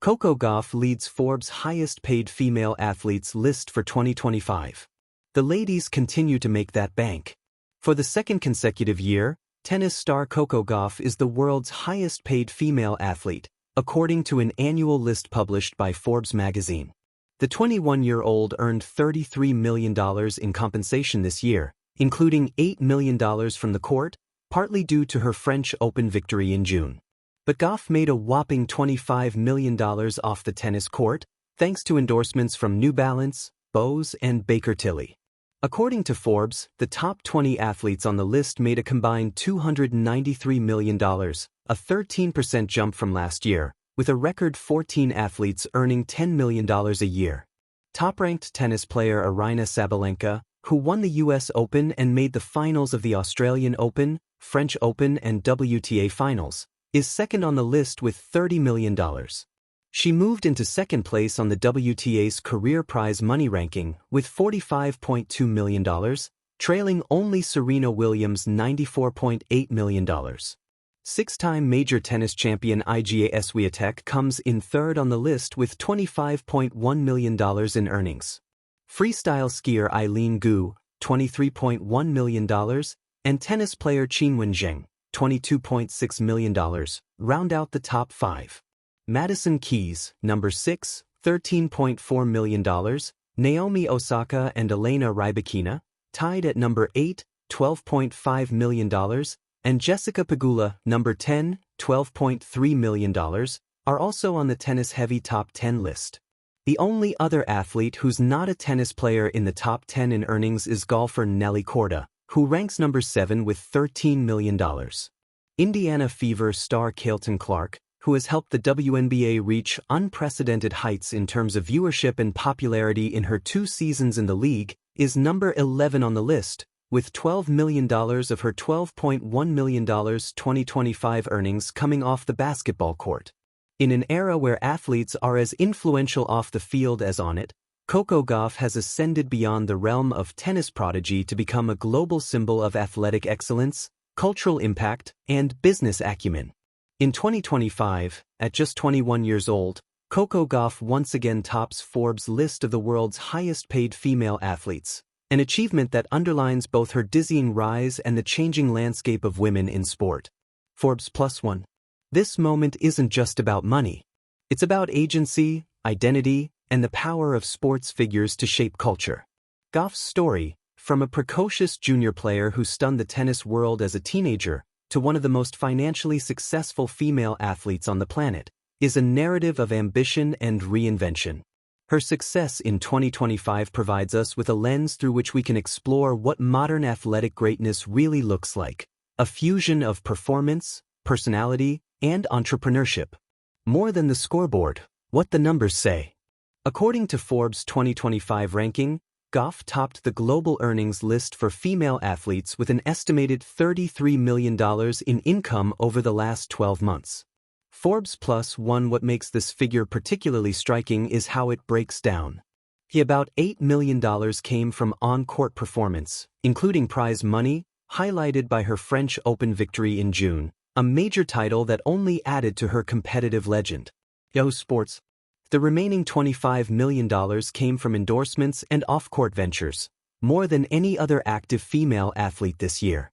Coco Gauff leads Forbes' highest-paid female athletes list for 2025. The ladies continue to make that bank. For the second consecutive year, tennis star Coco Gauff is the world's highest-paid female athlete, according to an annual list published by Forbes magazine. The 21-year-old earned $33 million in compensation this year, including $8 million from the court, partly due to her French Open victory in June. But Gauff made a whopping $25 million off the tennis court, thanks to endorsements from New Balance, Bose, and Baker Tilly. According to Forbes, the top 20 athletes on the list made a combined $293 million, a 13% jump from last year, with a record 14 athletes earning $10 million a year. Top-ranked tennis player Aryna Sabalenka, who won the US Open and made the finals of the Australian Open, French Open, and WTA finals, is second on the list with $30 million. She moved into second place on the WTA's career prize money ranking with $45.2 million, trailing only Serena Williams' $94.8 million. Six-time major tennis champion Iga Swiatek comes in third on the list with $25.1 million in earnings. Freestyle skier Eileen Gu, $23.1 million, and tennis player Qinwen Zheng, $22.6 million, round out the top five. Madison Keys, number 6, $13.4 million, Naomi Osaka and Elena Rybakina, tied at number 8, $12.5 million, and Jessica Pegula, number 10, $12.3 million, are also on the tennis-heavy top 10 list. The only other athlete who's not a tennis player in the top 10 in earnings is golfer Nelly Korda, who ranks number 7 with $13 million. Indiana Fever star Caitlin Clark, who has helped the WNBA reach unprecedented heights in terms of viewership and popularity in her 2 seasons in the league, is number 11 on the list, with $12 million of her $12.1 million 2025 earnings coming off the basketball court. In an era where athletes are as influential off the field as on it, Coco Gauff has ascended beyond the realm of tennis prodigy to become a global symbol of athletic excellence, cultural impact, and business acumen. In 2025, at just 21 years old, Coco Gauff once again tops Forbes' list of the world's highest-paid female athletes, an achievement that underlines both her dizzying rise and the changing landscape of women in sport. Forbes +1. This moment isn't just about money. It's about agency, identity, and the power of sports figures to shape culture. Gauff's story, from a precocious junior player who stunned the tennis world as a teenager to one of the most financially successful female athletes on the planet, is a narrative of ambition and reinvention. Her success in 2025 provides us with a lens through which we can explore what modern athletic greatness really looks like, a fusion of performance, personality, and entrepreneurship. More than the scoreboard, what the numbers say. According to Forbes' 2025 ranking, Gauff topped the global earnings list for female athletes with an estimated $33 million in income over the last 12 months. Forbes +1. What makes this figure particularly striking is how it breaks down. About $8 million came from on-court performance, including prize money, highlighted by her French Open victory in June, a major title that only added to her competitive legend. Yahoo Sports. The remaining $25 million came from endorsements and off-court ventures, more than any other active female athlete this year.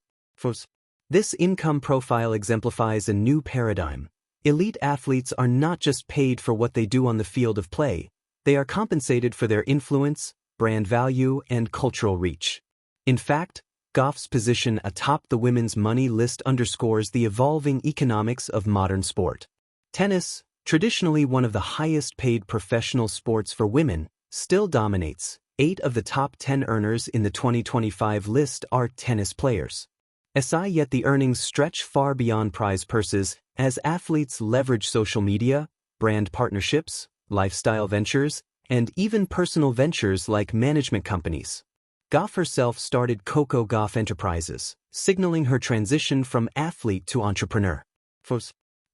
This income profile exemplifies a new paradigm. Elite athletes are not just paid for what they do on the field of play, they are compensated for their influence, brand value, and cultural reach. In fact, Gauff's position atop the women's money list underscores the evolving economics of modern sport. Tennis, traditionally one of the highest-paid professional sports for women, still dominates. 8 of the top 10 earners in the 2025 list are tennis players. Yet the earnings stretch far beyond prize purses as athletes leverage social media, brand partnerships, lifestyle ventures, and even personal ventures like management companies. Gauff herself started Coco Gauff Enterprises, signaling her transition from athlete to entrepreneur.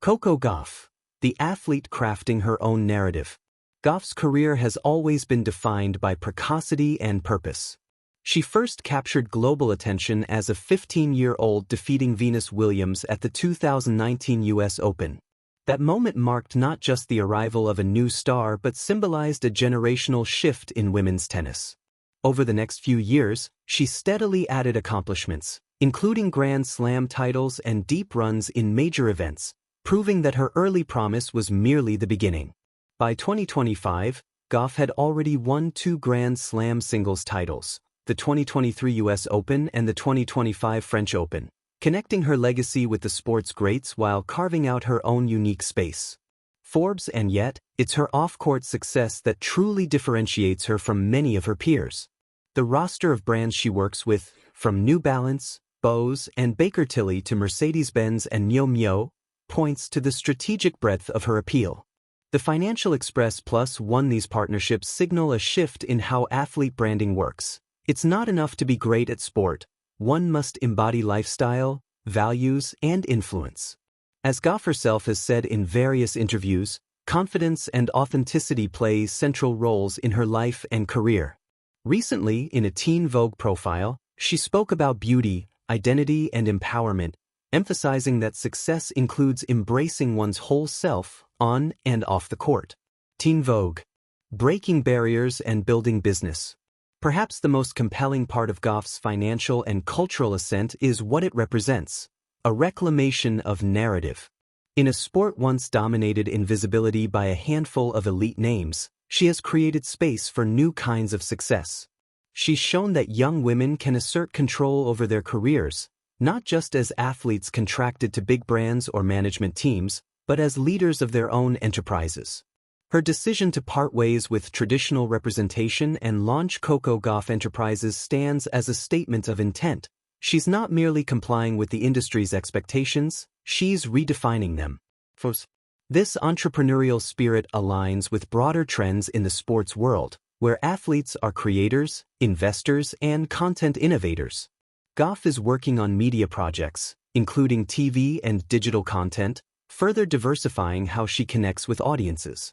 Coco Gauff, the athlete crafting her own narrative. Gauff's career has always been defined by precocity and purpose. She first captured global attention as a 15-year-old defeating Venus Williams at the 2019 US Open. That moment marked not just the arrival of a new star but symbolized a generational shift in women's tennis. Over the next few years, she steadily added accomplishments, including Grand Slam titles and deep runs in major events, proving that her early promise was merely the beginning. By 2025, Gauff had already won 2 Grand Slam singles titles, the 2023 US Open and the 2025 French Open, connecting her legacy with the sport's greats while carving out her own unique space. Forbes, and yet, it's her off-court success that truly differentiates her from many of her peers. The roster of brands she works with, from New Balance, Bose, and Baker Tilly to Mercedes-Benz and Miu Miu, points to the strategic breadth of her appeal. The Financial Express Plus won these partnerships signal a shift in how athlete branding works. It's not enough to be great at sport. One must embody lifestyle, values, and influence. As Gauff herself has said in various interviews, confidence and authenticity play central roles in her life and career. Recently, in a Teen Vogue profile, she spoke about beauty, identity, and empowerment, emphasizing that success includes embracing one's whole self, on and off the court. Teen Vogue. Breaking barriers and building business. Perhaps the most compelling part of Gauff's financial and cultural ascent is what it represents: a reclamation of narrative. In a sport once dominated in visibility by a handful of elite names, she has created space for new kinds of success. She's shown that young women can assert control over their careers, not just as athletes contracted to big brands or management teams, but as leaders of their own enterprises. Her decision to part ways with traditional representation and launch Coco Gauff Enterprises stands as a statement of intent. She's not merely complying with the industry's expectations, she's redefining them. This entrepreneurial spirit aligns with broader trends in the sports world, where athletes are creators, investors, and content innovators. Gauff is working on media projects, including TV and digital content, further diversifying how she connects with audiences.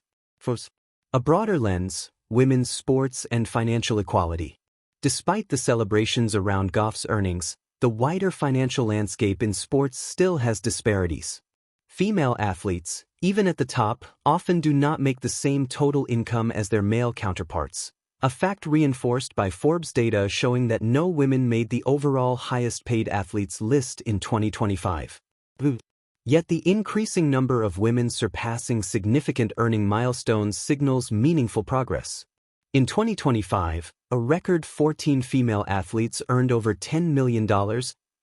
A broader lens, women's sports and financial equality. Despite the celebrations around Gauff's earnings, the wider financial landscape in sports still has disparities. Female athletes, even at the top, often do not make the same total income as their male counterparts, a fact reinforced by Forbes data showing that no women made the overall highest-paid athletes list in 2025. Yet the increasing number of women surpassing significant earning milestones signals meaningful progress. In 2025, a record 14 female athletes earned over $10 million,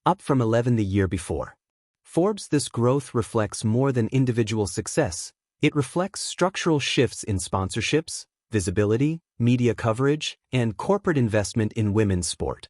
up from 11 the year before. Forbes, this growth reflects more than individual success. It reflects structural shifts in sponsorships, visibility, media coverage, and corporate investment in women's sport.